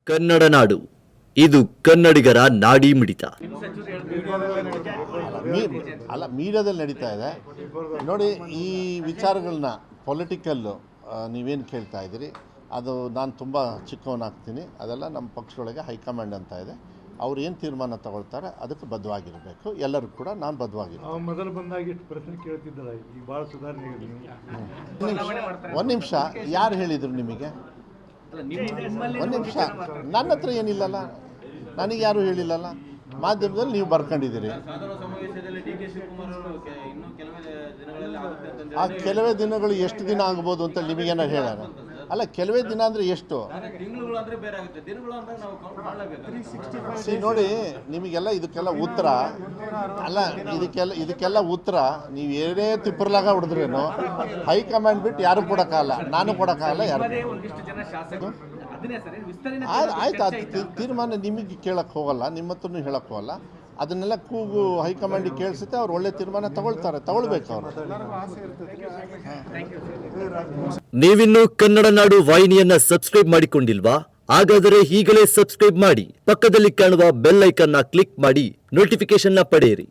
ಕನ್ನಡ ನಾಡು, ಇದು ಕನ್ನಡಿಗರ ನಾಡಿ ಮಿಡಿತ. ಮೀಡಿಯಾದಲ್ಲಿ ನಡೀತಾ ಇದೆ ನೋಡಿ. ಈ ವಿಚಾರಗಳನ್ನ ಪೊಲಿಟಿಕಲ್ಲು ನೀವೇನು ಕೇಳ್ತಾ ಇದ್ದೀರಿ, ಅದು ನಾನು ತುಂಬ ಚಿಕ್ಕವನಾಗ್ತೀನಿ. ಅದೆಲ್ಲ ನಮ್ಮ ಪಕ್ಷದೊಳಗೆ ಹೈಕಮಾಂಡ್ ಅಂತ ಇದೆ. ಅವ್ರು ಏನು ತೀರ್ಮಾನ ತಗೊಳ್ತಾರೆ ಅದಕ್ಕೆ ಬದ್ಧವಾಗಿರಬೇಕು. ಎಲ್ಲರೂ ಕೂಡ ನಾನು ಬದ್ಧವಾಗಿರ್ತೀನಿ. ಮೊದಲು ಬಂದಾಗ ಇಷ್ಟು ಪ್ರಶ್ನೆ ಕೇಳ್ತಿದ್ದಲ್ಲ, ಈಗ ಭಾಳ ಸುಧಾರಣೆ. ಒಂದು ನಿಮಿಷ, ಯಾರು ಹೇಳಿದರು ನಿಮಗೆ? ಒಂದು ನಿಮಿಷ, ನನ್ನ ಹತ್ರ ಏನಿಲ್ಲಲ್ಲ, ನನಗೆ ಯಾರೂ ಹೇಳಿಲ್ಲಲ್ಲ. ಮಾಧ್ಯಮದಲ್ಲಿ ನೀವು ಬರ್ಕೊಂಡಿದ್ದೀರಿ. ಆ ಕೆಲವೇ ದಿನಗಳು ಎಷ್ಟು ದಿನ ಆಗ್ಬೋದು ಅಂತ ನಿಮಗೇನೋ ಹೇಳೋಣ. ಅಲ್ಲ, ಕೆಲವೇ ದಿನ ಅಂದರೆ ಎಷ್ಟು? ನೋಡಿ, ನಿಮಗೆಲ್ಲ ಇದಕ್ಕೆಲ್ಲ ಉತ್ತರ ಅಲ್ಲ, ಇದಕ್ಕೆಲ್ಲ ಉತ್ತರ ನೀವು ಏನೇ ತಿಪ್ಪರ್ಲಾಗ ಹೊಡೆದ್ರೇನು ಹೈಕಮಾಂಡ್ ಬಿಟ್ಟು ಯಾರು ಕೊಡೋಕ್ಕಾಗಲ್ಲ, ನಾನು ಕೊಡೋಕ್ಕಾಗಲ್ಲ, ಯಾರು. ಆಯ್ತು, ಅದು ತೀರ್ಮಾನ ನಿಮಗೆ ಕೇಳಕ್ಕೆ ಹೋಗಲ್ಲ, ನಿಮ್ಮ ಹತ್ರನೂ ಹೇಳಕ್ಕೆ ಹೋಗಲ್ಲ. ಅದನ್ನೆಲ್ಲ ಕೂಗು ಹೈಕಮಾಂಡಿಗೆ ಕೇಳಿಸುತ್ತೆ, ಅವ್ರು ಒಳ್ಳೆ ತೀರ್ಮಾನ ತಗೊಳ್ಬೇಕು ಅವರು. ನೀವಿನ್ನು ಕನ್ನಡ ನಾಡು ವಾಹಿನಿಯನ್ನ ಸಬ್ಸ್ಕ್ರೈಬ್ ಮಾಡಿಕೊಂಡಿಲ್ವಾ? ಹಾಗಾದರೆ ಈಗಲೇ ಸಬ್ಸ್ಕ್ರೈಬ್ ಮಾಡಿ, ಪಕ್ಕದಲ್ಲಿ ಕಾಣುವ ಬೆಲ್ ಐಕಾನ್ನ ಕ್ಲಿಕ್ ಮಾಡಿ ನೋಟಿಫಿಕೇಶನ್ ಪಡೆಯಿರಿ.